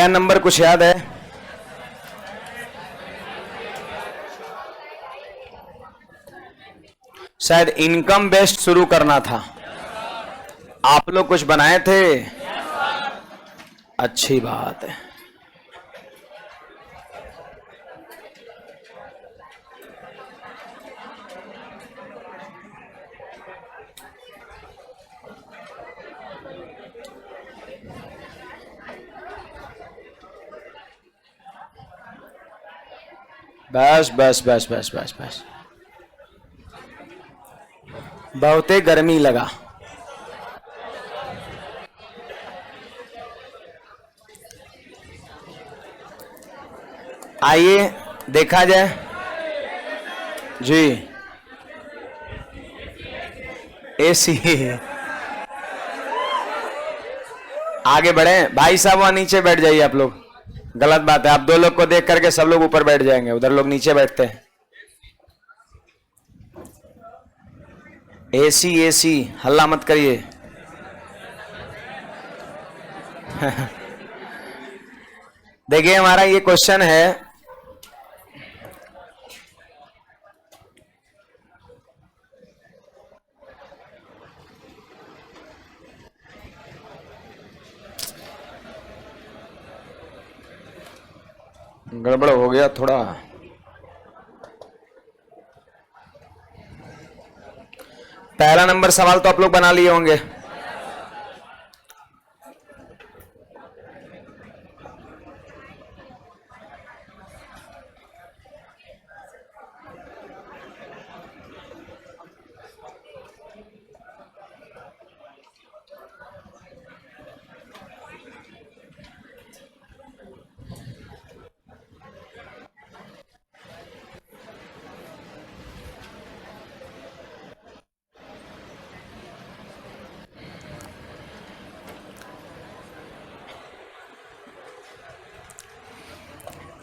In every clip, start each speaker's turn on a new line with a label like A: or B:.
A: क्या नंबर कुछ याद है? शायद इनकम बेस्ड शुरू करना था। आप लोग कुछ बनाए थे? अच्छी बात है। बस बस बस बस बस बस, बहुते गर्मी लगा। आइए देखा जाए जी। एसी आगे बढ़े भाई साहब, वहां नीचे बैठ जाइए आप लोग। गलत बात है, आप दो लोग को देख करके सब लोग ऊपर बैठ जाएंगे, उधर लोग नीचे बैठते हैं। एसी एसी, हल्ला मत करिए। देखिए हमारा ये क्वेश्चन है, गड़बड़ हो गया थोड़ा। पहला नंबर सवाल तो आप लोग बना लिए होंगे।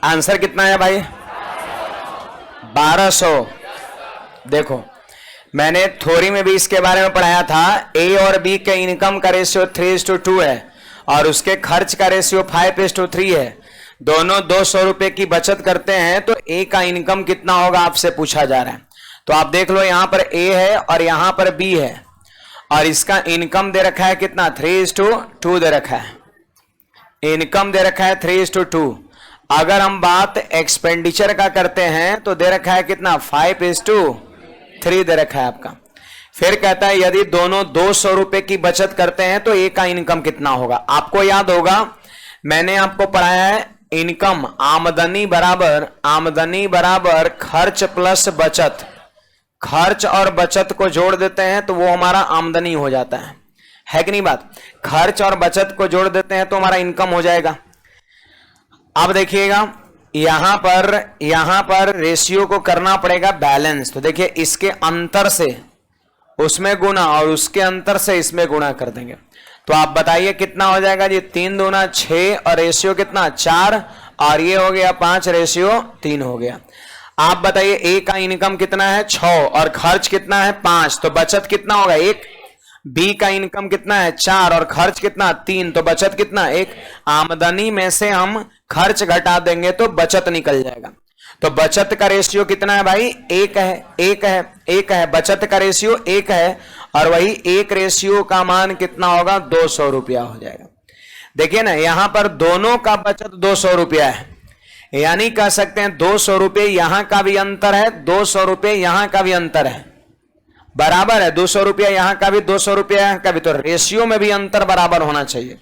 A: आंसर कितना है भाई? 1200। देखो मैंने थ्योरी में भी इसके बारे में पढ़ाया था। ए और बी के इनकम का रेशियो 3:2 है और उसके खर्च का रेशियो 5:3 है। दोनों 200 रुपए की बचत करते हैं तो ए का इनकम कितना होगा आपसे पूछा जा रहा है। तो आप देख लो, यहां पर ए है और यहां पर बी है और इसका इनकम दे रखा है कितना? 3:2 दे रखा है। इनकम दे रखा है 3:2। अगर हम बात एक्सपेंडिचर का करते हैं तो दे रखा है कितना? 5:3 दे रखा है आपका। फिर कहता है यदि दोनों 200 रुपए की बचत करते हैं तो ए का इनकम कितना होगा। आपको याद होगा मैंने आपको पढ़ाया है इनकम आमदनी बराबर खर्च प्लस बचत। खर्च और बचत को जोड़ देते हैं तो वो हमारा आमदनी हो जाता है कि नहीं बात? खर्च और बचत को जोड़ देते हैं तो हमारा इनकम हो जाएगा। अब देखिएगा यहां पर रेशियो को करना पड़ेगा बैलेंस। तो देखिए इसके अंतर से उसमें गुना और उसके अंतर से इसमें गुणा कर देंगे तो आप बताइए कितना हो जाएगा जी? 3 दूना 6 और रेशियो कितना? 4 और ये हो गया 5, रेशियो 3 हो गया। आप बताइए ए का इनकम कितना है? 6 और खर्च कितना है? 5, तो बचत कितना होगा? 1। बी का इनकम कितना है? 4 और खर्च कितना? 3, तो बचत कितना? 1। आमदनी में से हम खर्च घटा देंगे तो बचत निकल जाएगा। तो बचत का रेशियो कितना है भाई? 1 है। बचत का रेशियो 1 है और वही 1 रेशियो का मान कितना होगा? 200 रुपया हो जाएगा। देखिए ना यहां पर दोनों का बचत 200 रुपया है, यानी कह सकते हैं 200 रुपये यहां का भी अंतर है, 200 रुपये यहां का भी अंतर है, बराबर है। 200 रुपया यहां का भी, 200 रुपया यहां का भी, तो रेशियो में भी अंतर बराबर होना चाहिए।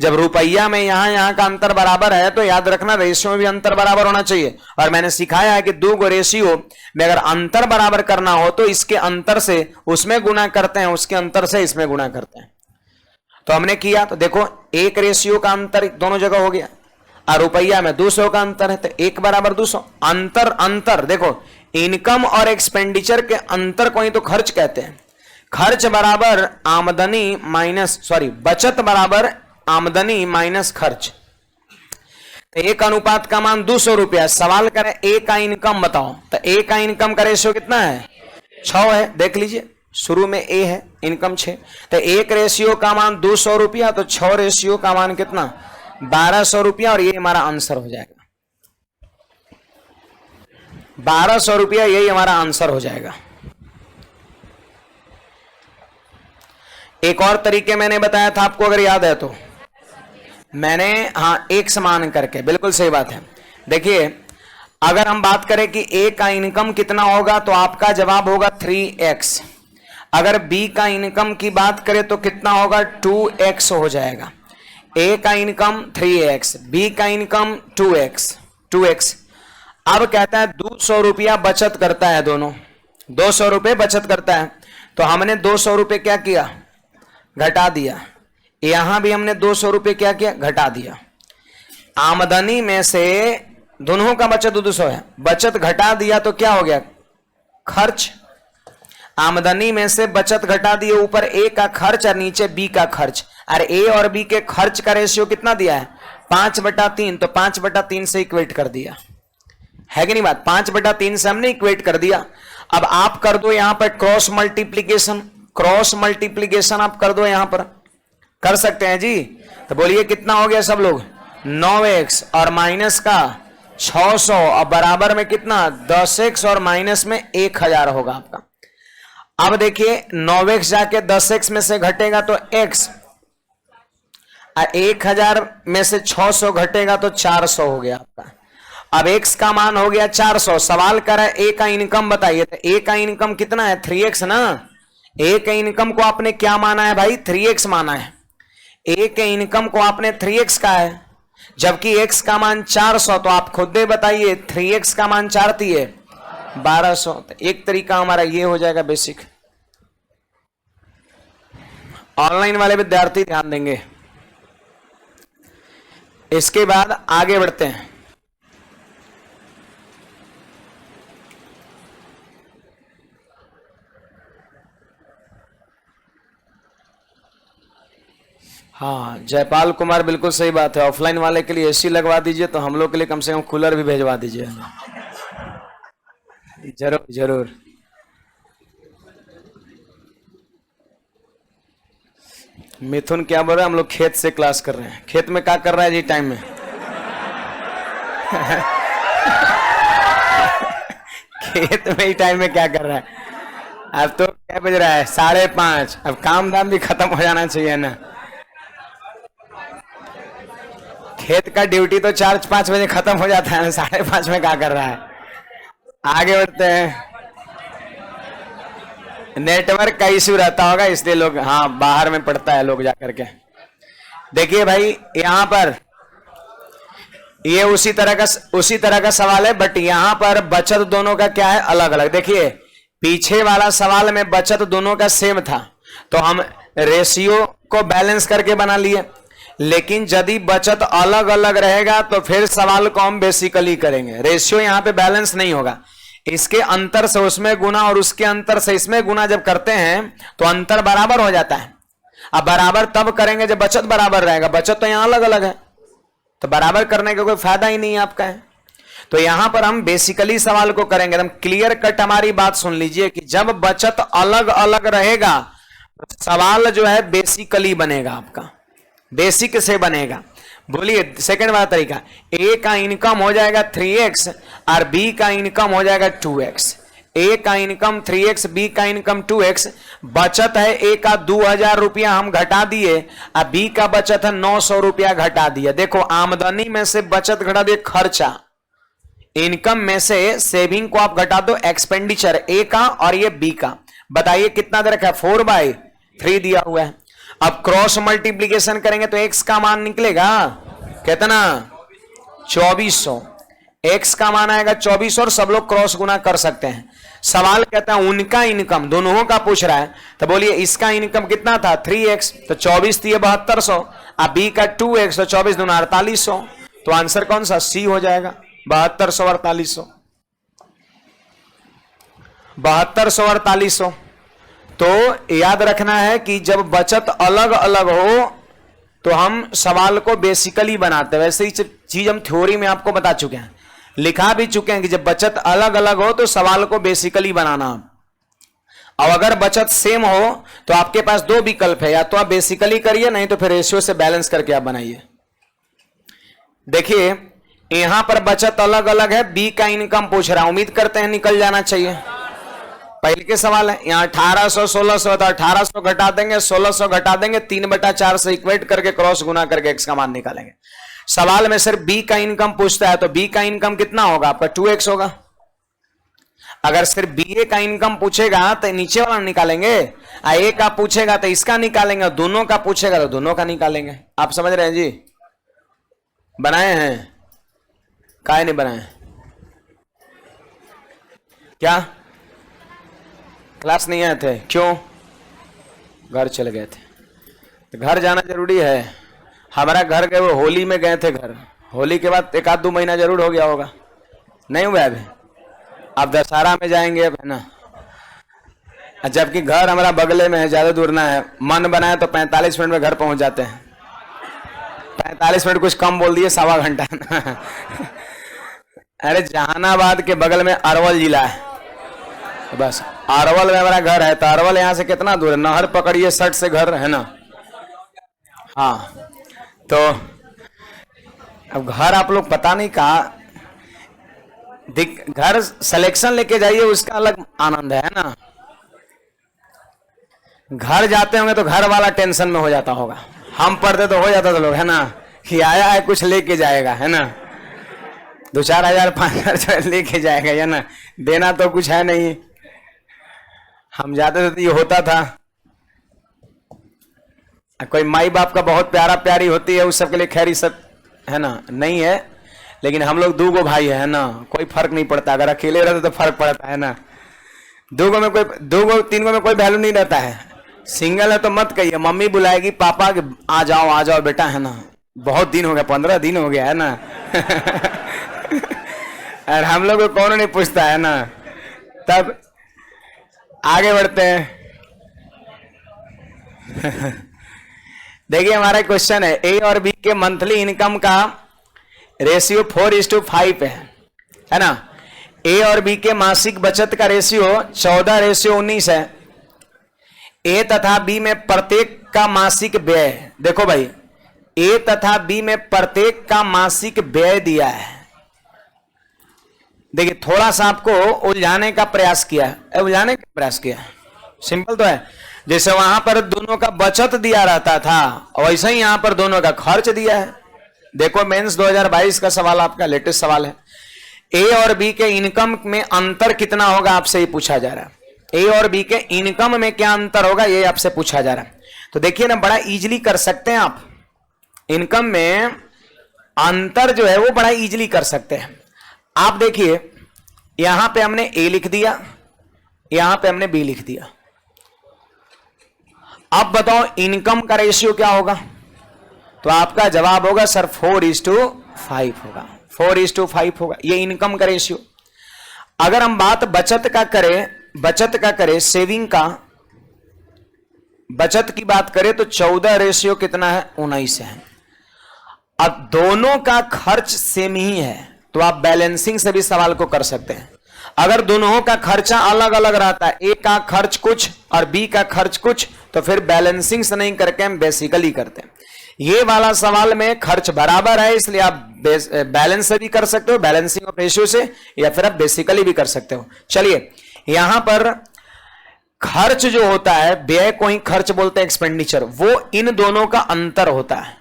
A: जब रुपया में यहां का अंतर बराबर है तो याद रखना रेशियो में भी अंतर बराबर होना चाहिए। और मैंने सिखाया है कि दो गो रेशियो में अगर अंतर बराबर करना हो तो इसके अंतर से उसमें गुना करते हैं, उसके अंतर से इसमें गुना करते हैं। तो हमने किया तो देखो 1 रेशियो का अंतर दोनों जगह हो गया और रुपया में 200 का अंतर है तो 1 बराबर 200। अंतर देखो इनकम और एक्सपेंडिचर के अंतर को ही तो खर्च कहते हैं। खर्च बराबर आमदनी माइनस बचत बराबर आमदनी माइनस खर्च। एक अनुपात का मान 200 रुपया। सवाल करें ए का इनकम बताओ तो ए का इनकम का रेशियो कितना है? 6 है। देख लीजिए शुरू में ए है, इनकम 6, तो 1 रेशियो का मान 200 रुपया तो 6 रेशियो का मान कितना? 1200 रुपया, और ये हमारा आंसर हो जाएगा 1200 रुपया, यही हमारा आंसर हो जाएगा। एक और तरीके मैंने बताया था आपको, अगर याद है तो, मैंने हाँ एक समान करके, बिल्कुल सही बात है। देखिए अगर हम बात करें कि ए का इनकम कितना होगा तो आपका जवाब होगा 3x। अगर बी का इनकम की बात करें तो कितना होगा, 2x हो जाएगा। ए का इनकम 3x, बी का इनकम 2x। अब कहता है 200 रुपया बचत करता है, दोनों 200 रुपये बचत करता है, तो हमने 200 रुपये क्या किया, घटा दिया। यहां भी हमने 200 रुपये क्या किया, घटा दिया। आमदनी में से दोनों का बचत 200 है, बचत घटा दिया तो क्या हो गया, खर्च। आमदनी में से बचत घटा दिए, ऊपर ए का खर्च और नीचे बी का खर्च। और ए और बी के खर्च का रेशियो कितना दिया है, 5/3, तो 5/3 से इक्वेट कर दिया, है कि नहीं बात, 5/3 से हमने इक्वेट कर दिया। अब आप कर दो यहां पर क्रॉस मल्टीप्लीकेशन, क्रॉस मल्टीप्लीकेशन आप कर दो, यहां पर कर सकते हैं जी। तो बोलिए कितना हो गया सब लोग, 9x और माइनस का 600 और बराबर में कितना 10x और माइनस में 1000 होगा आपका। अब देखिए 9x जाके 10x में से घटेगा तो x, और 1000 में से 600 घटेगा तो 400 हो गया आपका। अब x का मान हो गया 400। सवाल कर रहा है a का इनकम बताइए, तो a का इनकम कितना है, 3x ना। a के इनकम को आपने क्या माना है भाई, 3x माना है। a के इनकम को आपने 3x का है, जबकि x का मान 400, तो आप खुद ही बताइए 3x का मान 4 दिए 1200। तो एक तरीका हमारा ये हो जाएगा बेसिक। ऑनलाइन वाले विद्यार्थी ध्यान देंगे। इसके बाद आगे बढ़ते हैं। हाँ जयपाल कुमार, बिल्कुल सही बात है। ऑफलाइन वाले के लिए एसी लगवा दीजिए, तो हम लोग के लिए कम से कम कूलर भी भेजवा दीजिए। जरूर जरूर। मिथुन क्या बोल रहा है, हम लोग खेत से क्लास कर रहे हैं। खेत में क्या कर रहा है जी टाइम में खेत में ही टाइम में क्या कर रहा है। अब तो क्या बज रहा है, 5:30। अब काम धाम भी खत्म हो जाना चाहिए ना। खेत का ड्यूटी तो 4-5 बजे खत्म हो जाता है, 5:30 में क्या कर रहा है। आगे बढ़ते हैं। नेटवर्क का इश्यू रहता होगा, इसलिए लोग हाँ बाहर में पड़ता है लोग जाकर के। देखिए भाई यहां पर ये उसी तरह का सवाल है, बट यहां पर बचत दोनों का क्या है, अलग अलग। देखिए पीछे वाला सवाल में बचत दोनों का सेम था, तो हम रेशियो को बैलेंस करके बना लिए। लेकिन यदि बचत अलग अलग रहेगा तो फिर सवाल को हम बेसिकली करेंगे। रेशियो यहां पे बैलेंस नहीं होगा, इसके अंतर से उसमें गुना और उसके अंतर से इसमें गुना जब करते हैं तो अंतर बराबर हो जाता है। अब बराबर तब करेंगे जब बचत बराबर रहेगा, बचत तो यहां अलग अलग है, तो बराबर करने का कोई फायदा ही नहीं है आपका है। तो यहां पर हम बेसिकली सवाल को करेंगे। एकदम क्लियर कट हमारी बात सुन लीजिए कि जब बचत अलग अलग रहेगा सवाल जो है बेसिकली बनेगा, आपका बेसिक से बनेगा। बोलिए सेकंड वाला तरीका, ए का इनकम हो जाएगा 3x और बी का इनकम हो जाएगा 2x। ए का इनकम 3x, बी का इनकम 2x। बचत है ए का 2000 रुपया हम घटा दिए, और बी का बचत है 900 रुपया घटा दिया। देखो आमदनी में से बचत घटा दिए, खर्चा। इनकम में से सेविंग को आप घटा दो, एक्सपेंडिचर ए का और ये बी का। बताइए कितना दे रखा है, 4/3 दिया हुआ है। अब क्रॉस मल्टीप्लीकेशन करेंगे तो x का मान निकलेगा कितना, 2400। x का मान आएगा 2400 और सब लोग क्रॉस गुना कर सकते हैं। सवाल कहता है उनका इनकम, दोनों का पूछ रहा है, तो बोलिए इसका इनकम कितना था 3x, तो 24 थी 7200, अब b का 2x, तो 24 दूना 4800। तो आंसर कौन सा, सी हो जाएगा, 7200 और 4800। 7200 और 4800। तो याद रखना है कि जब बचत अलग अलग हो तो हम सवाल को बेसिकली बनाते हैं। वैसे ही चीज हम थ्योरी में आपको बता चुके हैं, लिखा भी चुके हैं कि जब बचत अलग अलग हो तो सवाल को बेसिकली बनाना। अब अगर बचत सेम हो तो आपके पास दो विकल्प है, या तो आप बेसिकली करिए, नहीं तो फिर रेशियो से बैलेंस करके आप बनाइए। देखिए यहां पर बचत अलग अलग है, बी का इनकम पूछ रहा है, उम्मीद करते हैं निकल जाना चाहिए। पहले के सवाल है, यहाँ 1800 1600 था, 1800 घटा देंगे 1600 घटा देंगे 3/4 से इक्वेट करके क्रॉस गुना करके एक्स का मान निकालेंगे। सवाल में सिर्फ बी का इनकम पूछता है, तो बी का इनकम कितना होगा आपका 2x होगा। अगर सिर्फ बी ए का इनकम पूछेगा तो नीचे वाला निकालेंगे, ए का पूछेगा तो इसका निकालेंगे, दोनों का पूछेगा तो दोनों का निकालेंगे। आप समझ रहे हैं जी? बनाए हैं? काहे नहीं बनाए? क्या क्लास नहीं आए थे? क्यों? घर चले गए थे। तो घर जाना जरूरी है। हमारा घर गए, वो होली में गए थे घर, होली के बाद 1-2 महीना जरूर हो गया होगा, नहीं हुआ अभी। अब दशहरा में जाएंगे अब, है ना। जबकि घर हमारा बगले में है, ज्यादा दूर ना है। मन बनाए तो 45 मिनट में घर पहुंच जाते हैं। 45 मिनट कुछ कम बोल दिए, 1.25 घंटा। अरे जहानाबाद के बगल में अरवल जिला है, बस अरवल में हमारा घर है। तो अरवल यहाँ से कितना दूर है? नहर पकड़िए 60 से घर है ना। हाँ, तो अब घर आप लोग पता नहीं कहा, घर सिलेक्शन लेके जाइए, उसका अलग आनंद है ना। घर जाते होंगे तो घर वाला टेंशन में हो जाता होगा, हम पढ़ते तो हो जाता था लोग, है ना, कि आया है कुछ लेके जाएगा, है ना, 2-4 हजार 5,000 लेके जाएगा, है ना, देना तो कुछ है नहीं। हम जाते थे तो ये होता था। कोई माई बाप का बहुत प्यारा प्यारी होती है, उस सब के लिए खैर सब है ना नहीं है, लेकिन हम लोग 2 भाई है ना, कोई फर्क नहीं पड़ता। अगर अकेले रहते तो फर्क पड़ता है ना। 2 में कोई 3 में कोई वैल्यू नहीं रहता है। सिंगल है तो मत कहिए, मम्मी बुलाएगी पापा के आ जाओ बेटा, है ना, बहुत दिन हो गया, 15 दिन हो गया, है ना। और हम लोग को कौन नहीं पूछता, है ना। तब आगे बढ़ते हैं। देखिए हमारा क्वेश्चन है, ए और बी के मंथली इनकम का रेशियो 4:5 है ना। ए और बी के मासिक बचत का रेशियो 14:19 है। ए तथा बी में प्रत्येक का मासिक व्यय, देखो भाई, ए तथा बी में प्रत्येक का मासिक व्यय दिया है। देखिए थोड़ा सा आपको उलझाने का प्रयास किया है, सिंपल तो है। जैसे वहां पर दोनों का बचत दिया रहता था, वैसे ही यहां पर दोनों का खर्च दिया है। देखो मेंस 2022 का सवाल आपका लेटेस्ट सवाल है। ए और बी के इनकम में अंतर कितना होगा, आपसे ही पूछा जा रहा है। ए और बी के इनकम में क्या अंतर होगा, ये आपसे पूछा जा रहा है। तो देखिए ना, बड़ा इजीली कर सकते हैं आप। इनकम में अंतर जो है वो बड़ा इजीली कर सकते हैं। आप देखिए यहां पे हमने ए लिख दिया, यहां पे हमने बी लिख दिया। अब बताओ इनकम का रेशियो क्या होगा, तो आपका जवाब होगा सर 4:5 होगा, 4:5 होगा, ये इनकम का रेशियो। अगर हम बात बचत का करें सेविंग का, बचत की बात करें तो 14 रेशियो कितना है, 19 है। अब दोनों का खर्च सेम ही है, तो आप बैलेंसिंग से भी सवाल को कर सकते हैं। अगर दोनों का खर्चा अलग अलग रहता है, ए का खर्च कुछ और बी का खर्च कुछ, तो फिर बैलेंसिंग से नहीं करके हम बेसिकली करते हैं। ये वाला सवाल में खर्च बराबर है, इसलिए आप बैलेंस से भी कर सकते हो, बैलेंसिंग ऑफ रेशियो से, या फिर आप बेसिकली भी कर सकते हो। चलिए यहां पर खर्च जो होता है, व्यय को ही खर्च बोलते हैं, एक्सपेंडिचर, वो इन दोनों का अंतर होता है,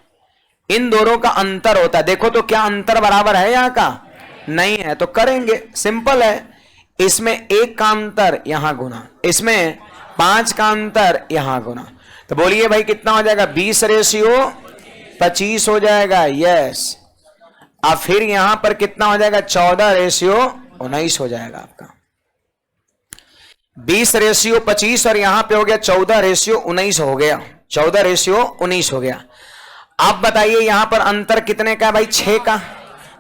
A: इन दोनों का अंतर होता है। देखो तो क्या अंतर बराबर है, यहां का नहीं है, तो करेंगे, सिंपल है। इसमें 1 का अंतर यहां गुना, इसमें 5 का अंतर यहां गुना, तो बोलिए भाई कितना हो जाएगा, 20:25 हो जाएगा, यस। अब फिर यहां पर कितना हो जाएगा, 14:19 हो जाएगा आपका। 20:25 और यहां पे हो गया 14:19 हो गया, 14:19 हो गया। आप बताइए यहां पर अंतर कितने का भाई, 6 का।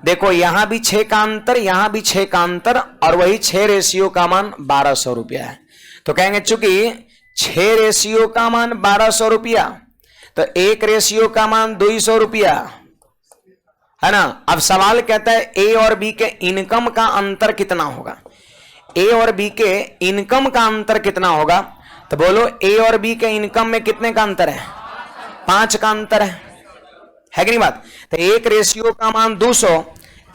A: देखो यहां भी 6 का अंतर, यहां भी 6 का अंतर, और वही 6 रेशियो का मान 1200 रुपया है। तो कहेंगे चूंकि 6 रेशियो का मान 1200 रुपया, तो 1 रेशियो का मान 200 रुपया, है ना। अब सवाल कहता है ए और बी के इनकम का अंतर कितना होगा, ए और बी के इनकम का अंतर कितना होगा, तो बोलो ए और बी के इनकम में कितने का अंतर है, 5 का अंतर है कि नहीं बात। तो एक रेशियो का मान 200,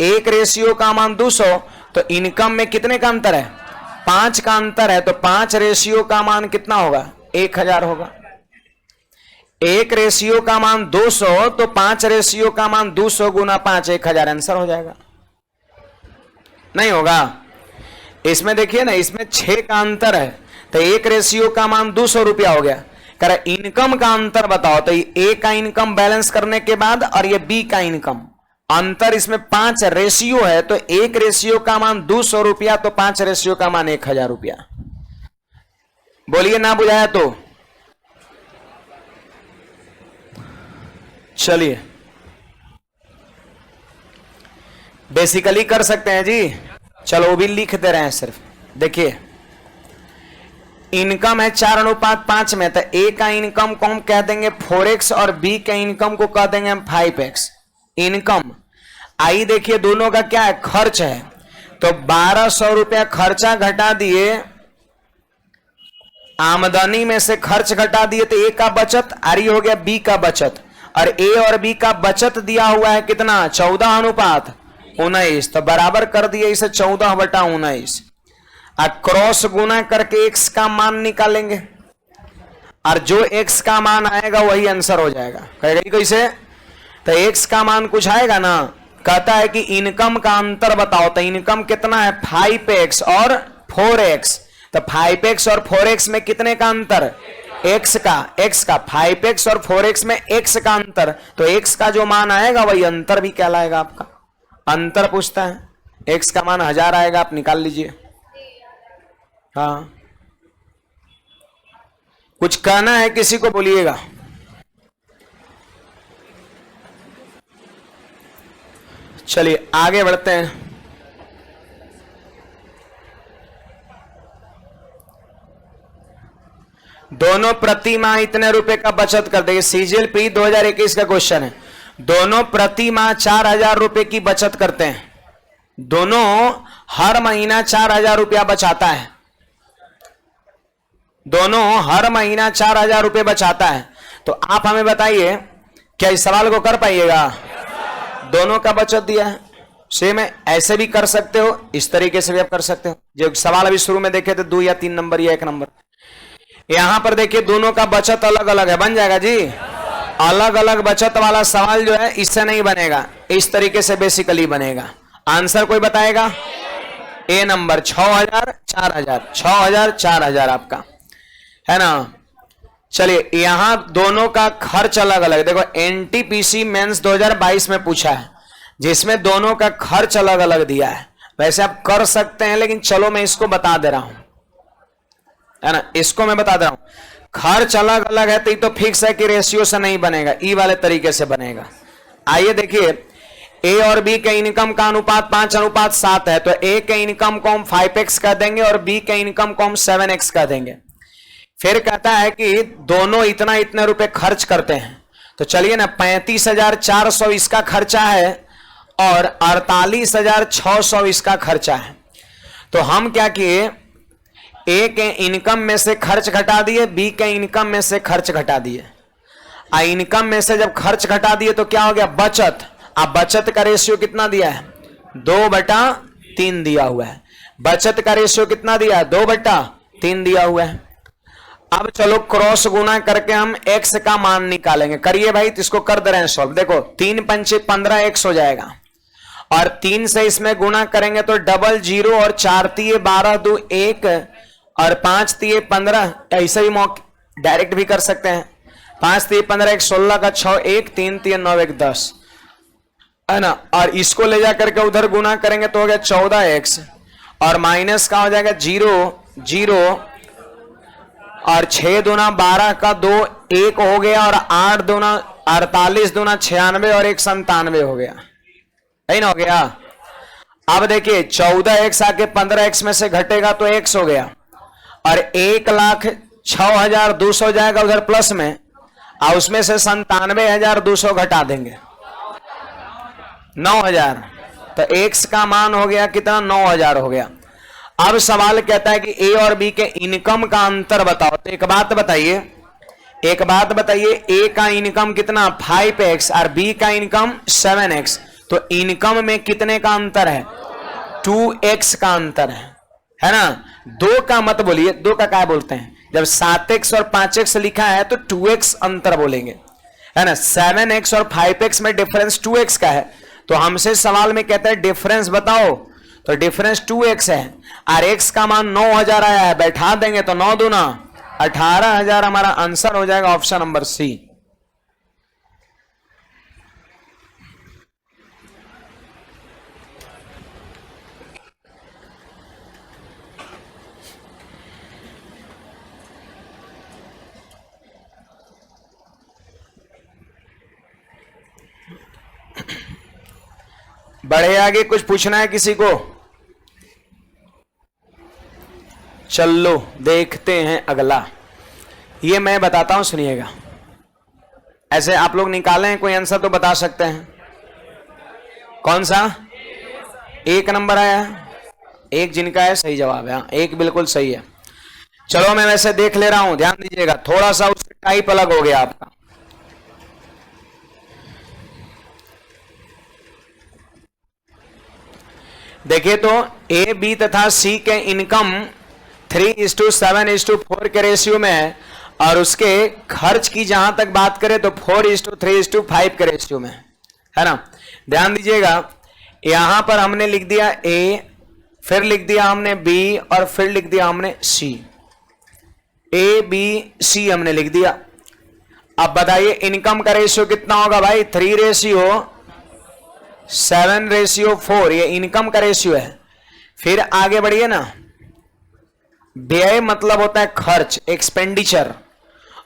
A: एक रेशियो का मान 200, तो इनकम में कितने का अंतर है, 5 का अंतर है। तो 5 रेशियो का मान कितना होगा, 1000 होगा। एक रेशियो का मान 200, तो 5 रेशियो का मान 200 गुना 5, 1000 आंसर हो जाएगा। नहीं होगा। इसमें देखिए ना, इसमें 6 का अंतर है, तो एक रेशियो का मान 200 रुपया हो गया। कह रहा इनकम का अंतर बताओ, तो ये ए का इनकम बैलेंस करने के बाद और ये बी का इनकम, अंतर इसमें 5 रेशियो है, तो एक रेशियो का मान 200 रुपया, तो 5 रेशियो का मान 1000 रुपया। बोलिए ना बुझाया तो चलिए बेसिकली कर सकते हैं जी। चलो वो भी लिख दे रहे हैं सिर्फ। देखिए इनकम है 4:5 में, तो ए का इनकम को हम कह देंगे 4x और बी के इनकम को कह देंगे हम 5x। इनकम आई, देखिए दोनों का क्या है, खर्च है, तो 1200 रुपया खर्चा घटा दिए, आमदनी में से खर्च घटा दिए, तो ए का बचत आरी हो गया बी का बचत, और ए और बी का बचत दिया हुआ है कितना, 14:19, तो बराबर कर दिए इसे 14/19। क्रॉस गुना करके x का मान निकालेंगे, और जो x का मान आएगा वही आंसर हो जाएगा। कहेगा कैसे, तो x का मान कुछ आएगा ना, कहता है कि इनकम का अंतर बताओ, तो इनकम कितना है 5x और 4x, तो 5x और 4x में कितने का अंतर, x का 5x और 4x में x का अंतर, तो x का जो मान आएगा वही अंतर भी कहलाएगा आपका। अंतर पूछता है, x का मान 1000 आएगा, आप निकाल लीजिए। हाँ कुछ कहना है किसी को, बोलिएगा। चलिए आगे बढ़ते हैं। दोनों प्रति माह इतने रुपए का बचत कर देंगे। सीजीएल पी 2021 का क्वेश्चन है। दोनों प्रति माह 4000 रुपए की बचत करते हैं, दोनों हर महीना 4000 रुपया बचाता है, दोनों हर महीना 4000 रुपए बचाता है। तो आप हमें बताइए क्या इस सवाल को कर पाइएगा। दोनों का बचत दिया है, सेम है, ऐसे भी कर सकते हो, इस तरीके से भी आप कर सकते हो। जो सवाल अभी शुरू में देखे थे 2 या 3 नंबर या 1 नंबर, यहां पर देखिए दोनों का बचत अलग अलग है, बन जाएगा जी। अलग अलग बचत वाला सवाल जो है इससे नहीं बनेगा, इस तरीके से बेसिकली बनेगा। आंसर कोई बताएगा। ए नंबर 6000 4000, 6000 4000 आपका है ना। चलिए यहां दोनों का खर्च अलग अलग, देखो एनटीपीसी मेंस 2022 में पूछा है, जिसमें दोनों का खर्च अलग अलग दिया है। वैसे आप कर सकते हैं, लेकिन चलो मैं इसको बता दे रहा हूं, है ना, इसको मैं बता दे रहा हूं। खर्च अलग अलग है तो ये तो फिक्स है कि रेशियो से नहीं बनेगा, ई वाले तरीके से बनेगा। आइए देखिए, ए और बी के इनकम का अनुपात 5:7 है, तो ए के इनकम को हम 5x कर देंगे और बी के इनकम को हम 7x कर देंगे। फिर कहता है कि दोनों इतना इतने रुपए खर्च करते हैं, तो चलिए ना 35,400 इसका खर्चा है और 48,600 इसका खर्चा है। तो हम क्या किए, ए के इनकम में से खर्च घटा दिए, बी के इनकम में से खर्च घटा दिए। इनकम में से जब खर्च घटा दिए तो क्या हो गया, बचत। अब बचत का रेशियो कितना दिया है, 2/3 दिया हुआ है। बचत का रेशियो कितना दिया है, 2/3 दिया हुआ है। अब चलो क्रॉस गुना करके हम x का मान निकालेंगे। करिए भाई, तो इसको कर दे रहे हैं सॉल्व। देखो 3 पंचे 15x हो जाएगा, और 3 से इसमें गुना करेंगे तो डबल 0, और 4 तिये 12, 2 1, और 5 तिये 15। ऐसे भी डायरेक्ट भी कर सकते हैं। 5 तिये 15, 1 16 का 6, 1 3 तिये 9, 1 10, है ना। और इसको ले जा करके उधर गुना करेंगे तो हो गया 14x, और माइनस का हो जाएगा 0 0, और 6 दूना 12 का 2 1 हो गया, और 8 दूना 48 दूना 96, और 1 97 हो गया, नहीं ना हो गया। अब देखिए 14x आके 15x में से घटेगा तो x हो गया, और 1,06,200 जाएगा उधर प्लस में, और उसमें से 97,200 घटा देंगे 9,000, तो x का मान हो गया कितना, 9,000 हो गया। अब सवाल कहता है कि ए और बी के इनकम का अंतर बताओ। तो एक बात बताइए, एक बात बताइए, ए का इनकम कितना 5x और बी का इनकम 7x, तो इनकम में कितने का अंतर है? 2x का अंतर है ना। दो का मत बोलिए, दो का क्या बोलते हैं? जब 7x और 5x लिखा है तो 2x अंतर बोलेंगे, है ना। 7x और 5x में डिफरेंस 2x का है, तो हमसे सवाल में कहते हैं डिफरेंस बताओ, तो डिफरेंस 2x है और x का मान 9000 आया है, बैठा देंगे तो 9 दूना 18,000 हमारा आंसर हो जाएगा ऑप्शन नंबर सी। बढ़े आगे, कुछ पूछना है किसी को? चलो देखते हैं अगला। ये मैं बताता हूं, सुनिएगा। ऐसे आप लोग निकालें कोई आंसर तो बता सकते हैं। कौन सा? एक नंबर आया, एक जिनका है सही जवाब है, एक बिल्कुल सही है। चलो मैं वैसे देख ले रहा हूं, ध्यान दीजिएगा, थोड़ा सा उसका टाइप अलग हो गया आपका। देखिए तो ए बी तथा सी के इनकम 3:7:4 के रेशियो में है, और उसके खर्च की जहां तक बात करें तो 4:3:5 के रेशियो में है ना। ध्यान दीजिएगा, यहां पर हमने लिख दिया ए, फिर लिख दिया हमने बी, और फिर लिख दिया हमने सी। ए बी सी हमने लिख दिया। अब बताइए इनकम का रेशियो कितना होगा भाई? 3:7:4, ये इनकम का रेशियो है। फिर आगे बढ़िए ना, व्यय मतलब होता है खर्च, एक्सपेंडिचर,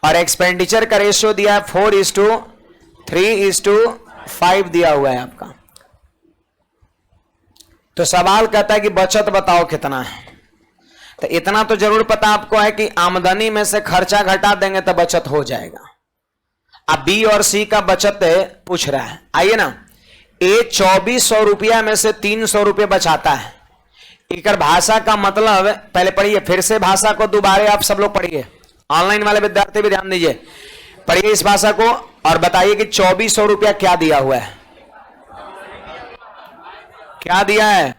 A: और एक्सपेंडिचर का रेशियो दिया है 4:3:5 दिया हुआ है आपका। तो सवाल कहता है कि बचत बताओ कितना है। तो इतना तो जरूर पता आपको है कि आमदनी में से खर्चा घटा देंगे तो बचत हो जाएगा। अब बी और सी का बचत पूछ रहा है, आइए ना। ए 2400 रुपया में से 300 रुपये बचाता है। इकर भाषा का मतलब पहले पढ़िए, फिर से भाषा को दोबारा आप सब लोग पढ़िए, ऑनलाइन वाले विद्यार्थी भी ध्यान दीजिए, पढ़िए इस भाषा को और बताइए कि 2400 रुपया क्या दिया हुआ है? क्या दिया है?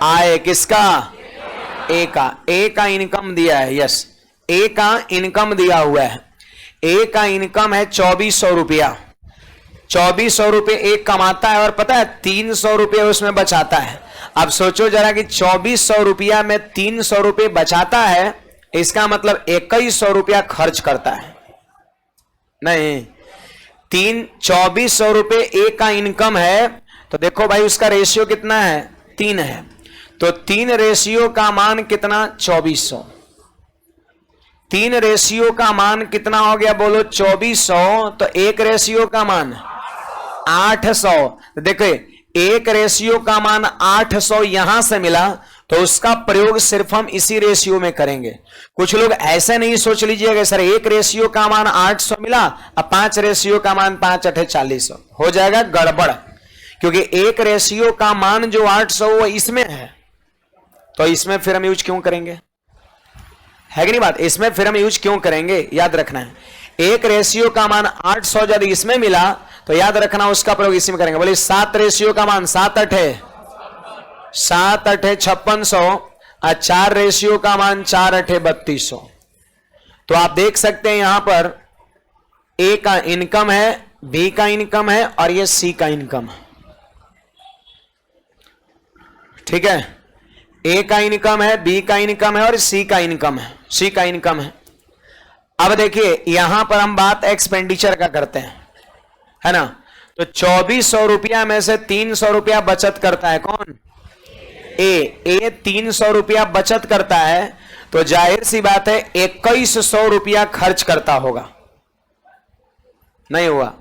A: आय किसका? ए का। ए का इनकम दिया है, यस, ए का इनकम दिया हुआ है। ए का इनकम है 2400 रुपया। 2400 रुपये एक कमाता है और पता है 300 रुपये उसमें बचाता है। अब सोचो जरा कि 2400 रुपया में 300 रुपये बचाता है, इसका मतलब 2100 रुपया खर्च करता है। नहीं, 2400 रुपये एक का इनकम है, तो देखो भाई उसका रेशियो कितना है? 3 है, तो 3 रेशियो का मान कितना? 2400। 3 रेशियो का मान कितना हो गया बोलो? 2400। तो एक रेशियो का मान 800। देखिए एक रेशियो का मान 800 यहां से मिला, तो उसका प्रयोग सिर्फ हम इसी रेशियो में करेंगे। कुछ लोग ऐसे नहीं सोच लीजिएगा सर एक रेशियो का मान 800 मिला, अब 5 रेशियो का मान 5×8=40 हो जाएगा, गड़बड़। क्योंकि एक रेशियो का मान जो 800 वो इसमें है, तो इसमें फिर हम यूज क्यों करेंगे? है कि नहीं बात? इसमें फिर हम यूज क्यों करेंगे, याद रखना है। एक रेशियो का मान 800 यदि इसमें मिला तो याद रखना उसका प्रयोग इसी में करेंगे। बोलिए 7 रेशियो का मान 7×8 5600 और 4 रेशियो का मान 4×8 3200। तो आप देख सकते हैं यहां पर ए का इनकम है, बी का इनकम है और ये सी का इनकम है। ठीक है, ए का इनकम है, बी का इनकम है और सी का इनकम है, सी का इनकम है। अब देखिए यहां पर हम बात एक्सपेंडिचर का करते हैं, है ना। तो 2400 रुपया में से 300 रुपया बचत करता है कौन? ए 300 रुपया बचत करता है, तो जाहिर सी बात है 2100 रुपया खर्च करता होगा। नहीं हुआ?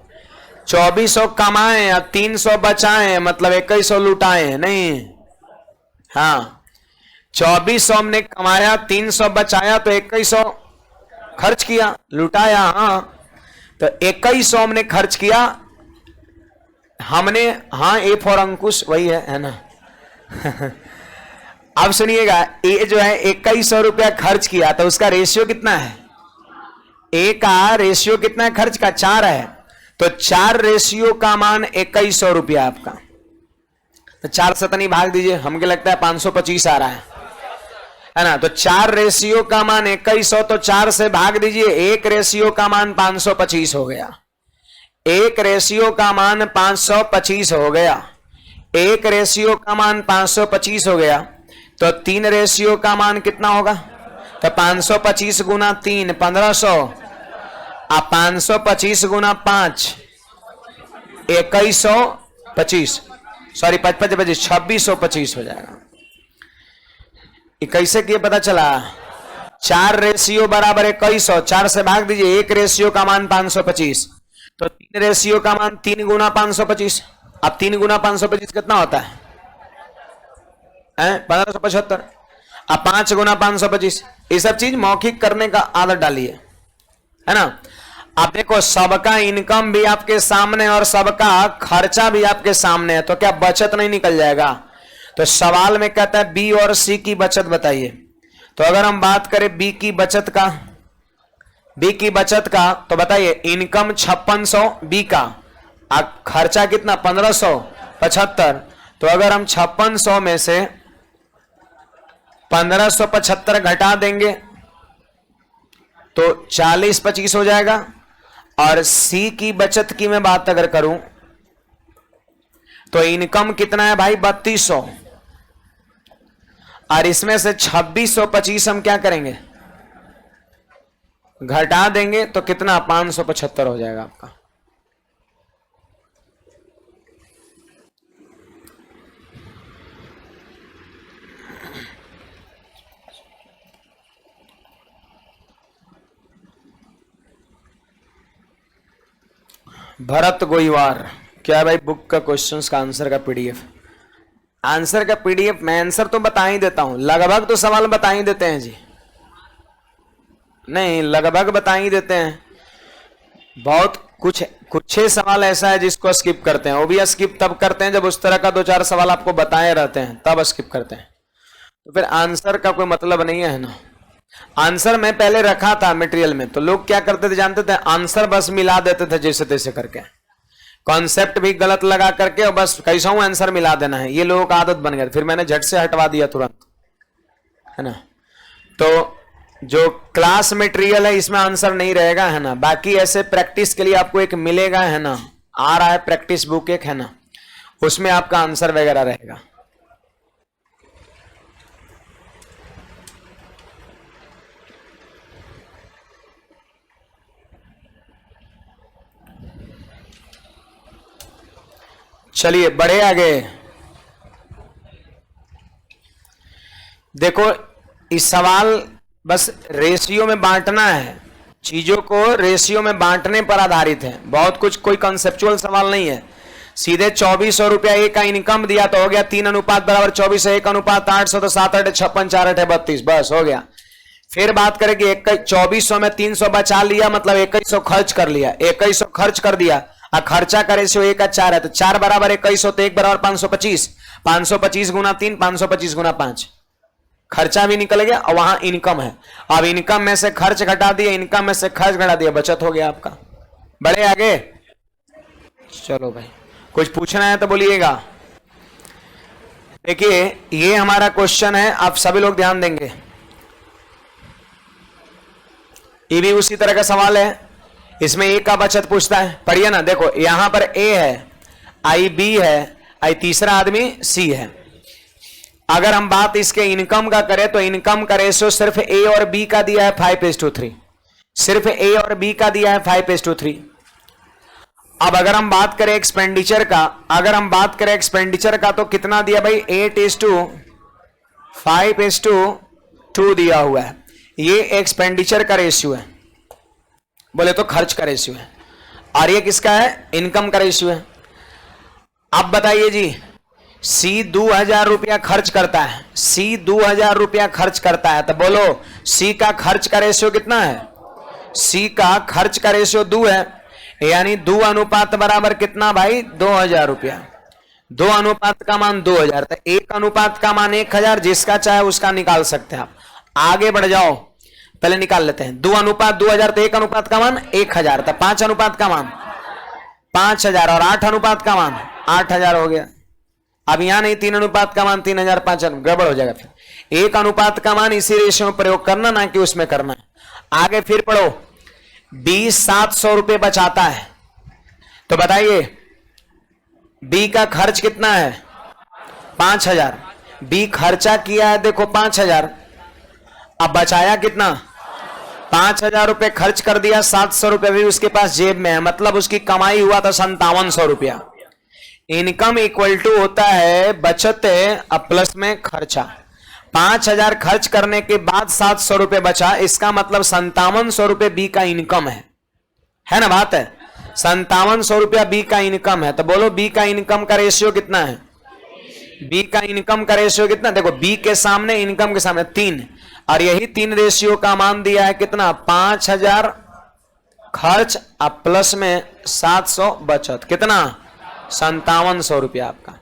A: 2400 कमाए और 300 बचाए, मतलब 2100 लुटाए? नहीं, हाँ 2400 हमने कमाया, 300 बचाया, तो 2100 खर्च किया, लुटाया। हाँ, तो 2100 हमने खर्च किया हमने। हाँ, ए फॉर अंकुश वही है ना। अब सुनिएगा, ए जो है 2100 रुपया खर्च किया, तो उसका रेशियो कितना है? ए का रेशियो कितना है खर्च का? 4 है, तो 4 रेशियो का मान 2100 रुपया आपका। तो 4 से तनी भाग दीजिए, हमको लगता है 525 आ रहा है ना। तो 4 रेशियो का मान 2100, तो 4 से भाग दीजिए, 1 रेशियो का मान 525 हो गया। 1 रेशियो का मान 525 हो गया। 1 रेशियो का मान 525 हो गया, तो 3 रेशियो का मान कितना होगा? तो 525 गुना 3 1500, अब 525 गुना 5 2125, सॉरी 55 2625 हो जाएगा। कैसे किए पता चला? 4 रेशियो बराबर 2100, 4 से भाग दीजिए, 1 रेशियो का मान 525, तो 3 रेशियो का मान 3 गुना 525। अब 3 गुना 525 कितना होता है? 1575। अब 5 गुना 525, ये सब चीज मौखिक करने का आदत डालिए, है ना। अब देखो, सबका इनकम भी आपके सामने और सबका खर्चा भी आपके सामने है, तो क्या बचत नहीं निकल जाएगा? तो सवाल में कहता है बी और सी की बचत बताइए। तो अगर हम बात करें बी की बचत का, तो बताइए, इनकम 5600 बी का, खर्चा कितना? 1575। तो अगर हम 5600 में से 1575 घटा देंगे तो 40-25 हो जाएगा। और सी की बचत की मैं बात अगर करूं तो इनकम कितना है भाई? 3200, और इसमें से 2625 हम क्या करेंगे? घटा देंगे, तो कितना? 575 हो जाएगा आपका। भरत गोईवार, क्या भाई बुक का क्वेश्चंस का आंसर का पीडीएफ? आंसर का पीडीएफ मैं आंसर तो बता ही देता हूं, लगभग तो सवाल बता ही देते हैं जी, नहीं लगभग बता ही देते हैं। बहुत कुछ सवाल ऐसा है जिसको स्किप करते हैं, वो भी स्किप तब करते हैं जब उस तरह का 2-4 सवाल आपको बताए रहते हैं, तब स्किप करते हैं। तो फिर आंसर का कोई मतलब नहीं है ना। आंसर मैं पहले रखा था मटेरियल में, तो लोग क्या करते थे जानते थे? आंसर बस मिला देते थे जैसे तैसे करके, कॉन्सेप्ट भी गलत लगा करके, और बस कैसा हूं आंसर मिला देना है, ये लोगों का आदत बन गया। फिर मैंने झट से हटवा दिया तुरंत, है ना। तो जो क्लास मटेरियल है इसमें आंसर नहीं रहेगा, है ना। बाकी ऐसे प्रैक्टिस के लिए आपको एक मिलेगा, है ना, आ रहा है प्रैक्टिस बुक एक, है ना, उसमें आपका आंसर वगैरह रहेगा। चलिए बढ़े आगे। देखो, इस सवाल बस रेशियो में बांटना है, चीजों को रेशियो में बांटने पर आधारित है, बहुत कुछ कोई कॉन्सेप्चुअल सवाल नहीं है। सीधे 2400 रुपया ए का इनकम दिया तो हो गया 3 अनुपात बराबर 24 है, 1 अनुपात 800, तो 7 8 56 4 8 32, बस हो गया। फिर बात करेंगे 2400 में 300 बचा लिया, मतलब 2100 खर्च कर लिया, 2100 खर्च कर दिया, खर्चा का रेशियो 1 का 4 है, तो 4 बराबर 2100, तो 1 बराबर 525, 525 गुना 3 525 गुना 5, खर्चा भी निकल गया और वहां इनकम है। अब इनकम में से खर्च घटा दिया, इनकम में से खर्च घटा दिया, बचत हो गया आपका। बढ़े आगे। चलो भाई, कुछ पूछना है तो बोलिएगा। देखिए, ये हमारा क्वेश्चन है, आप सभी लोग ध्यान देंगे, ये भी उसी तरह का सवाल है, इसमें ए का बचत पूछता है, पढ़िए ना। देखो यहां पर ए है, आई बी है, आई तीसरा आदमी सी है। अगर हम बात इसके इनकम का करें तो इनकम का रेशियो सिर्फ ए और बी का दिया है 5:3, सिर्फ ए और बी का दिया है 5:3। अब अगर हम बात करें एक्सपेंडिचर का, तो कितना दिया भाई? 8:5:2 दिया हुआ है, ये एक्सपेंडिचर का रेशियो है, बोले तो खर्च का रेशियो है, और ये किसका है? इनकम का रेशियो है। अब बताइए जी, सी 2000 रुपया खर्च करता है, सी 2000 रुपया खर्च करता है, तो बोलो सी का खर्च का रेशियो कितना है? सी का खर्च का रेशियो 2 है, यानी 2 अनुपात बराबर कितना भाई? 2000 रुपया। 2 अनुपात का मान 2000, तो 1 अनुपात का मान 1000, जिसका चाहे उसका निकाल सकते हैं आप। आगे बढ़ जाओ, पहले निकाल लेते हैं। 2 अनुपात 2000 तो 1 अनुपात का मान 1000 था, 5 अनुपात का मान 5000 और 8 अनुपात का मान 8000 हो गया। अब यहां नहीं 3 अनुपात का मान 3000, 5 गड़बड़ हो जाएगा। फिर 1 अनुपात का मान इसी रेशियो में प्रयोग करना, ना कि उसमें करना है। आगे फिर पढ़ो, 20 700 रुपए बचाता है, तो बताइए बी का खर्च कितना है 5000। बी खर्चा किया है देखो 5000, अब बचाया कितना 5000 रुपए खर्च कर दिया, 700 रुपए भी उसके पास जेब में है, मतलब उसकी कमाई हुआ था 5700 रुपया। इनकम इक्वल टू होता है बचत अब प्लस में खर्चा। 5000 खर्च करने के बाद 700 रुपए बचा, इसका मतलब 5700 रुपए बी का इनकम है ना, बात है 5700 रुपया बी का इनकम है। तो बोलो बी का इनकम का रेशियो कितना है, बी का इनकम का रेशियो कितना, देखो बी के सामने इनकम के सामने 3, और यही 3 रेशियो का मान दिया है कितना 5000 खर्च अब प्लस में 700 बचत, कितना 5700 रुपया आपका।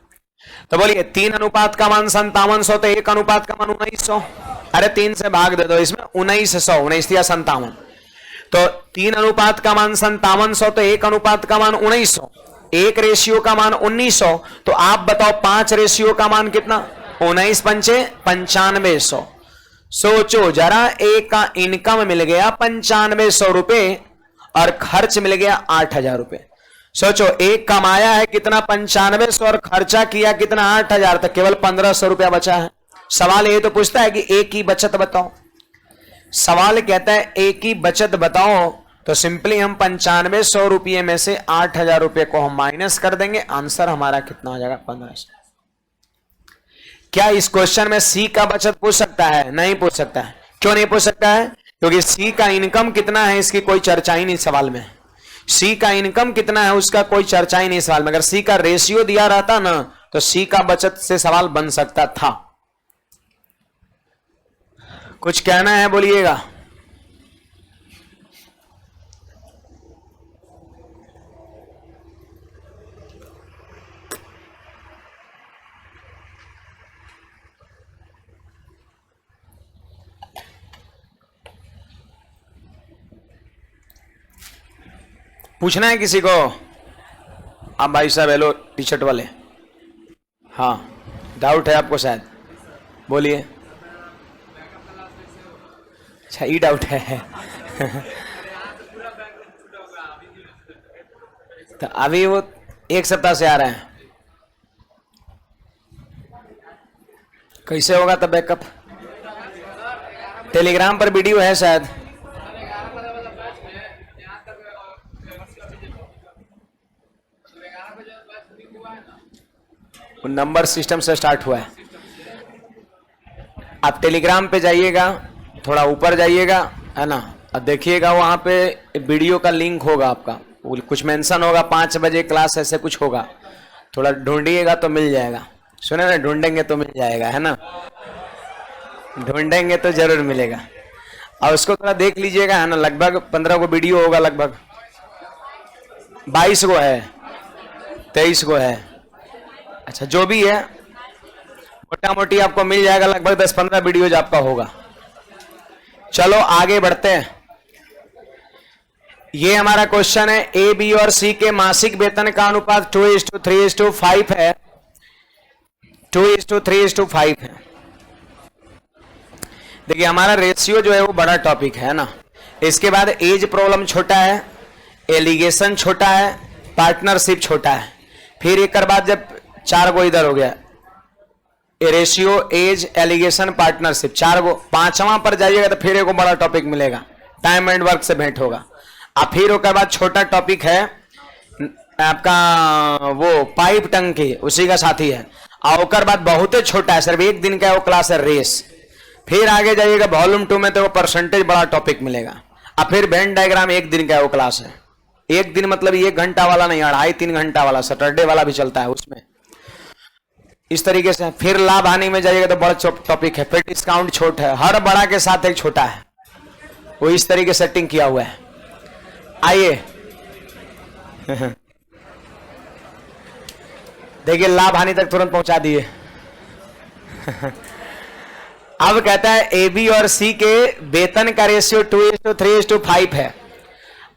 A: तो बोलिए 3 अनुपात का मान 5700, तो 1 अनुपात का मान 1900, अरे 3 से भाग दे दो इसमें 1900, 19 या 57, तो 3 अनुपात का मान 5700, तो 1 अनुपात का मान 1900, 1 रेशियो का मान 1900, तो आप बताओ 5 रेशियो का मान कितना 19 पंचे 9500। सोचो जरा, एक का इनकम मिल गया 9500 रुपए और खर्च मिल गया 8000 रुपए। सोचो एक कमाया है कितना 9500 और खर्चा किया कितना 8000, तो केवल 1500 रुपया बचा है। सवाल ये तो पूछता है कि एक की बचत बताओ, सवाल कहता है एक की बचत बताओ, तो सिंपली हम 9500 रुपये में से 8000 रुपये को हम माइनस कर देंगे, आंसर हमारा कितना हो जाएगा 1500। क्या इस क्वेश्चन में सी का बचत पूछ सकता है, नहीं पूछ सकता है। क्यों नहीं पूछ सकता है, क्योंकि सी का इनकम कितना है इसकी कोई चर्चा ही नहीं सवाल में। सी का इनकम कितना है उसका कोई चर्चा ही नहीं सवाल में। अगर सी का रेशियो दिया रहता ना तो सी का बचत से सवाल बन सकता था। कुछ कहना है बोलिएगा। पूछना है किसी को? आप भाई साहब हेलो टी शर्ट वाले, हाँ डाउट है आपको शायद, बोलिए। अच्छा ये डाउट है तो अभी वो 1 सप्ताह से आ रहे हैं, कैसे होगा तब बैकअप? टेलीग्राम पर वीडियो है शायद। नंबर सिस्टम से स्टार्ट हुआ है। आप टेलीग्राम पे जाइएगा, थोड़ा ऊपर जाइएगा है ना, और देखिएगा वहां पे वीडियो का लिंक होगा आपका, कुछ मेंशन होगा 5 बजे क्लास ऐसे कुछ होगा, थोड़ा ढूंढिएगा तो मिल जाएगा। सुने ना, ढूंढेंगे तो मिल जाएगा, है ना, ढूंढेंगे तो जरूर मिलेगा। और उसको थोड़ा देख लीजिएगा, है ना, लगभग 15 को वीडियो होगा, लगभग 22 को है, 23 को है, अच्छा जो भी है मोटा मोटी आपको मिल जाएगा, लगभग 10-15 वीडियोज आपका होगा। चलो आगे बढ़ते हैं। ये हमारा क्वेश्चन है, ए बी और सी के मासिक वेतन का अनुपात 2:3:5 है, 2:3:5 है। देखिए हमारा रेशियो जो है वो बड़ा टॉपिक है ना। इसके बाद एज प्रॉब्लम छोटा है, एलिगेशन छोटा है, पार्टनरशिप छोटा है, फिर एक बाद जब 4 गो इधर हो गया, रेशियो एज एलिगेशन पार्टनरशिप 4 गो, 5वां पर जाइएगा तो फिर एक बड़ा टॉपिक मिलेगा, टाइम एंड वर्क से भेंट होगा। अब फिर उसके बाद छोटा टॉपिक है आपका वो पाइप टंकी, उसी का साथी है, और उसके बाद बहुत छोटा है, सिर्फ 1 दिन का वो क्लास है रेस। फिर आगे जाइएगा वॉल्यूम 2 में तो वो परसेंटेज बड़ा टॉपिक मिलेगा। अब फिर वेन डायग्राम 1 दिन का वो क्लास है, 1 दिन मतलब 1 घंटा वाला नहीं, 2.5-3 घंटा वाला, सैटरडे वाला भी चलता है उसमें, इस तरीके से। फिर लाभ हानि में जाइएगा तो बड़ा टॉपिक है, फिर डिस्काउंट छोट है, हर बड़ा के साथ एक छोटा है, वो इस तरीके से सेटिंग किया हुआ है। आइए देखिए लाभ हानि तक तुरंत पहुंचा दिए अब कहता है ए बी और सी के वेतन का रेशियो 2:3:5 है।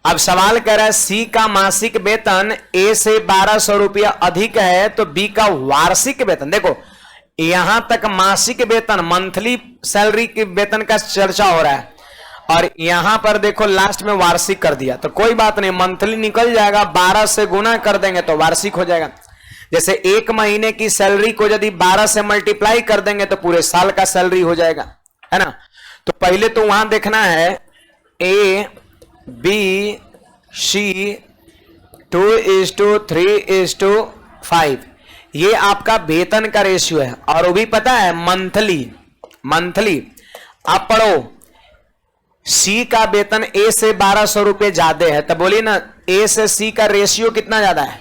A: अब सवाल कह रहा है सी का मासिक वेतन ए से 1200 रुपया अधिक है तो बी का वार्षिक वेतन, देखो यहां तक मासिक वेतन मंथली सैलरी के वेतन का चर्चा हो रहा है और यहां पर देखो लास्ट में वार्षिक कर दिया, तो कोई बात नहीं, मंथली निकल जाएगा, 12 से गुना कर देंगे तो वार्षिक हो जाएगा। जैसे एक महीने की सैलरी को यदि 12 से मल्टीप्लाई कर देंगे तो पूरे साल का सैलरी हो जाएगा, है ना। तो पहले तो वहां देखना है ए बी सी 2:3:5, ये आपका वेतन का रेशियो है और वो भी पता है मंथली। आप पढ़ो सी का वेतन ए से 1200 रुपए ज्यादा है, तब बोलिए ना ए से सी का रेशियो कितना ज्यादा है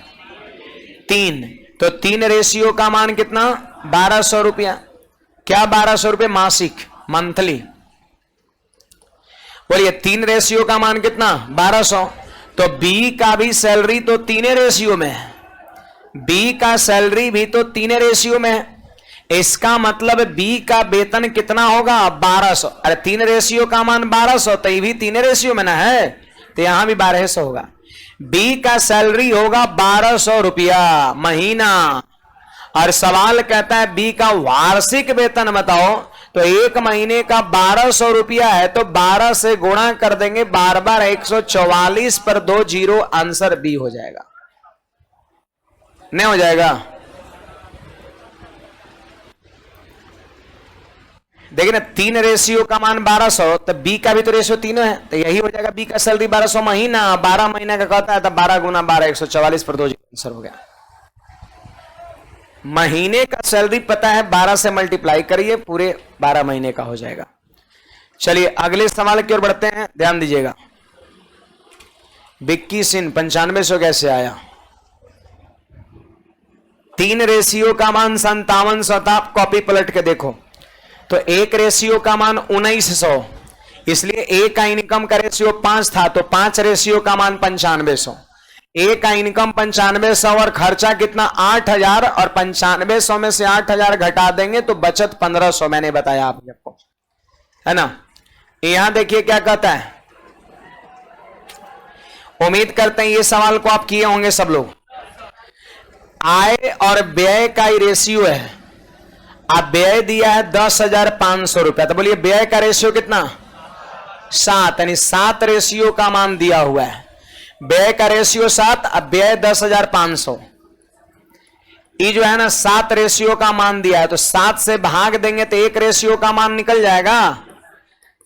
A: 3, तो 3 रेशियो का मान कितना 1200 रुपया, क्या 1200 रुपये मासिक मंथली, बोलिए 3 रेशियो का मान कितना 1200, तो बी का भी सैलरी तो 3 रेशियो में है, बी का सैलरी भी तो 3 रेशियो में है, इसका मतलब बी का वेतन कितना होगा 1200, अरे 3 रेशियो का मान 1200 तो ये भी 3 रेशियो में ना है, तो यहां भी 1200 होगा। बी का सैलरी होगा 1200 रुपया महीना और सवाल कहता है बी का वार्षिक वेतन बताओ, तो एक महीने का 1200 रुपया है तो 12 से गुणा कर देंगे, बार बार 144 पर 2 जीरो, आंसर बी हो जाएगा, नहीं हो जाएगा। देखिए ना 3 रेशियो का मान 1200 तो बी का भी तो रेशियो 3 है, तो यही हो जाएगा बी का सैलरी 1200 महीना, 12 महीने का कहता है तो 12 गुना 12 144 पर 2 आंसर हो गया। महीने का सैलरी पता है 12 से मल्टीप्लाई करिए, पूरे 12 महीने का हो जाएगा। चलिए अगले सवाल की ओर बढ़ते हैं, ध्यान दीजिएगा। विक्की सिंह 9500 कैसे आया, 3 रेशियो का मान 5700 था, आप कॉपी पलट के देखो तो 1 रेशियो का मान 1900, इसलिए ए का इनकम का रेशियो 5 था तो 5 रेशियो का मान 9500, ए का इनकम 9500 और खर्चा कितना 8000 और 9500 में से 8000 घटा देंगे तो बचत 1500, मैंने बताया आपको, है ना। यहां देखिए क्या कहता है, उम्मीद करते हैं ये सवाल को आप किए होंगे सब लोग। आय और व्यय का ही रेशियो है, आप व्यय दिया है 10,500 रुपया, तो बोलिए व्यय का रेशियो कितना 7, यानी 7 रेशियो का मान दिया हुआ है, व्यय का रेशियो 7, अब व्यय 10,500, ये जो है ना 7 रेशियो का मान दिया है तो 7 से भाग देंगे तो 1 रेशियो का मान निकल जाएगा,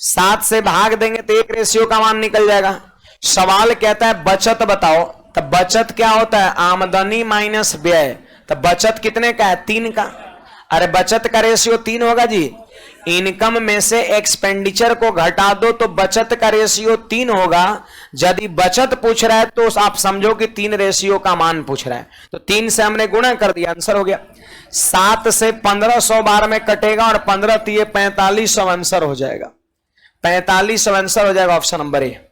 A: 7 से भाग देंगे तो 1 रेशियो का मान निकल जाएगा। सवाल कहता है बचत बताओ, तो बचत क्या होता है आमदनी माइनस व्यय, तो बचत कितने का है 3 का, अरे बचत का रेशियो 3 होगा जी, इनकम में से एक्सपेंडिचर को घटा दो तो बचत का रेशियो 3 होगा। यदि बचत पूछ रहा है तो आप समझो कि 3 रेशियो का मान पूछ रहा है, तो 3 से हमने गुणा कर दिया, आंसर हो गया। 7 से 1500 बार में कटेगा और 15 दिए 4500, आंसर हो जाएगा 4500, आंसर हो जाएगा ऑप्शन नंबर ए।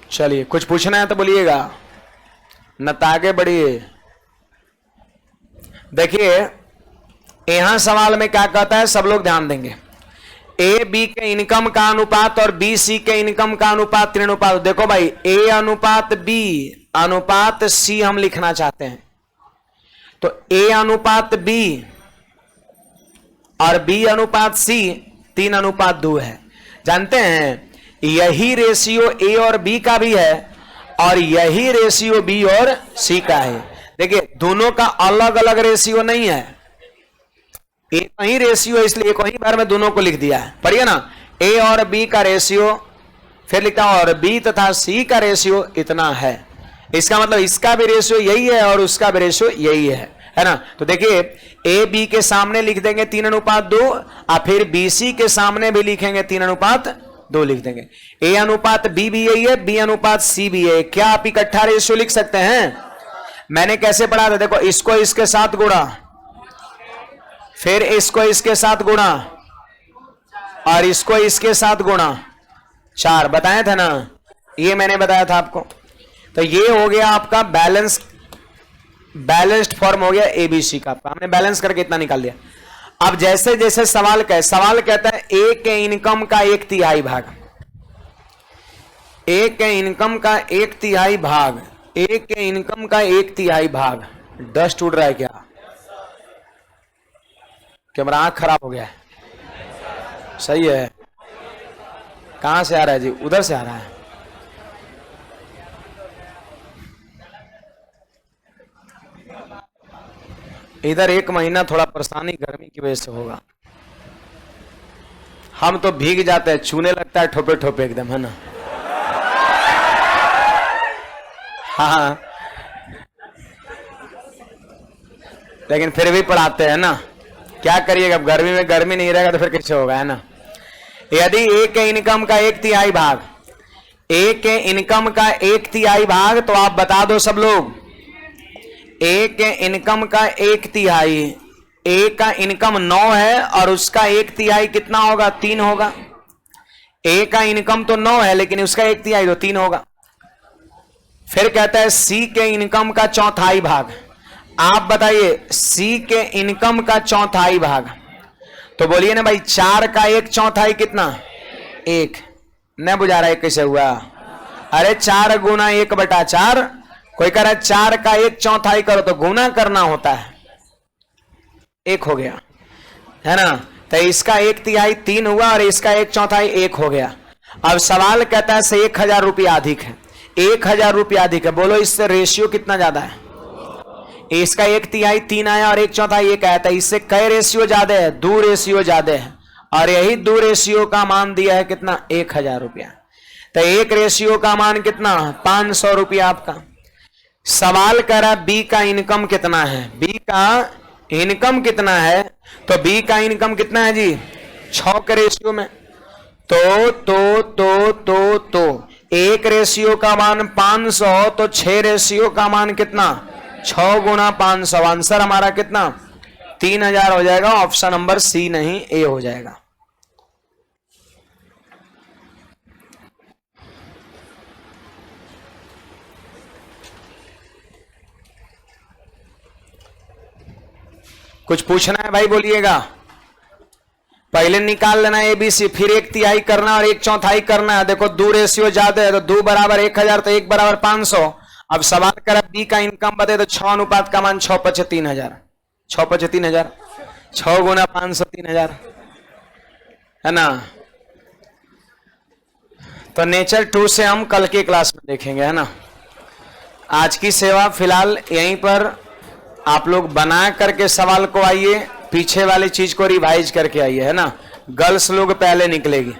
A: चलिए कुछ पूछना है तो बोलिएगा, न तो आगे बढ़िए। देखिए यहां सवाल में क्या कहता है, सब लोग ध्यान देंगे। ए बी के इनकम का अनुपात और बी सी के इनकम का अनुपात 3 अनुपात। देखो भाई ए अनुपात बी अनुपात सी हम लिखना चाहते हैं, तो ए अनुपात बी और बी अनुपात सी 3:2 है। जानते हैं यही रेशियो ए और बी का भी है और यही रेशियो बी और सी का है। देखिए दोनों का अलग अलग रेशियो नहीं है, एक ही रेशियो, इसलिए एक ही बार में दोनों को लिख दिया है। पढ़िए ना, ए और बी का रेशियो, फिर लिखा और बी तथा सी का रेशियो इतना है, इसका मतलब इसका भी रेशियो यही है और उसका भी रेशियो यही है ना। तो देखिए ए बी के सामने लिख देंगे 3:2 और फिर बी सी के सामने भी लिखेंगे 3:2 लिख देंगे। ए अनुपात बी भी यही है, बी अनुपात सी भी है। क्या आप इकट्ठा रेशियो लिख सकते हैं? मैंने कैसे पढ़ा था, देखो इसको इसके साथ गुणा, फिर इसको इसके साथ गुणा और इसको इसके साथ गुणा, 4 बताया था ना, ये मैंने बताया था आपको। तो ये हो गया आपका बैलेंस्ड फॉर्म हो गया एबीसी का, आपका हमने बैलेंस करके इतना निकाल दिया। अब जैसे जैसे सवाल कहता है ए के इनकम का 1/3 भाग, ए के इनकम का 1/3 भाग, ए के इनकम का 1/3 भाग। डस्ट उड़ रहा है क्या? मेरा आंख खराब हो गया है? सही है। कहां से आ रहा है जी? उधर से आ रहा है। इधर 1 महीना थोड़ा परेशानी गर्मी की वजह से होगा। हम तो भीग जाते हैं, छूने लगता है ठोपे ठोपे एकदम, है ना? हाँ, लेकिन फिर भी पढ़ाते हैं ना, क्या करिएगा? गर्मी में गर्मी नहीं रहेगा तो फिर कैसे होगा, है ना? यदि ए के इनकम का 1/3 भाग, ए के इनकम का 1/3 भाग, तो आप बता दो सब लोग, ए के इनकम का 1/3, ए का इनकम 9 है और उसका 1/3 कितना होगा? 3 होगा। ए का इनकम तो 9 है लेकिन उसका 1/3 तो 3 होगा। फिर कहता है सी के इनकम का 1/4 भाग। आप बताइए सी के इनकम का 1/4 भाग, तो बोलिए ना भाई 4 का 1/4 कितना? 1। न बुझा रहा है कैसे हुआ? अरे 4 गुना 1/4। कोई कह रहा है 4 का 1/4 करो तो गुना करना होता है, 1 हो गया, है ना? तो इसका 1/3 3 हुआ और इसका 1/4 1 हो गया। अब सवाल कहता है से 1000 रुपया अधिक है, 1000 रुपया अधिक है। बोलो इससे रेशियो कितना ज्यादा है? इसका 1/3 3 आया और 1/4 1 आया था। इससे कई रेशियो ज्यादा है? 2 रेशियो ज्यादा है। और यही 2 रेशियो का मान दिया है कितना? 1000 रुपया। तो 1 रेशियो का मान कितना? 500 रुपया आपका। सवाल कर रहा बी का इनकम कितना है? बी का इनकम कितना है? तो बी का इनकम कितना है जी? 6 के रेशियो में। तो 1 रेशियो का मान 500, तो 6 रेशियो का मान कितना? 6 गुना 500। आंसर हमारा कितना? 3000 हो जाएगा। ऑप्शन नंबर सी नहीं, ए हो जाएगा। कुछ पूछना है भाई? बोलिएगा। पहले निकाल लेना एबीसी, फिर 1/3 करना और 1/4 करना है। देखो 2 रेशियो ज्यादा है, तो 2 बराबर 1000, तो 1 बराबर 500। अब सवाल करा बी का इनकम बता, तो 6 अनुपात का मान 6 5 3000, 6 5 3000, 6 गुना 500 3000, है ना? तो नेचर 2 से हम कल के क्लास में देखेंगे, है ना? आज की सेवा फिलहाल यहीं पर आप लोग बना करके सवाल को आइए, पीछे वाली चीज को रिवाइज करके आइए, है ना? गर्ल्स लोग पहले निकलेगी।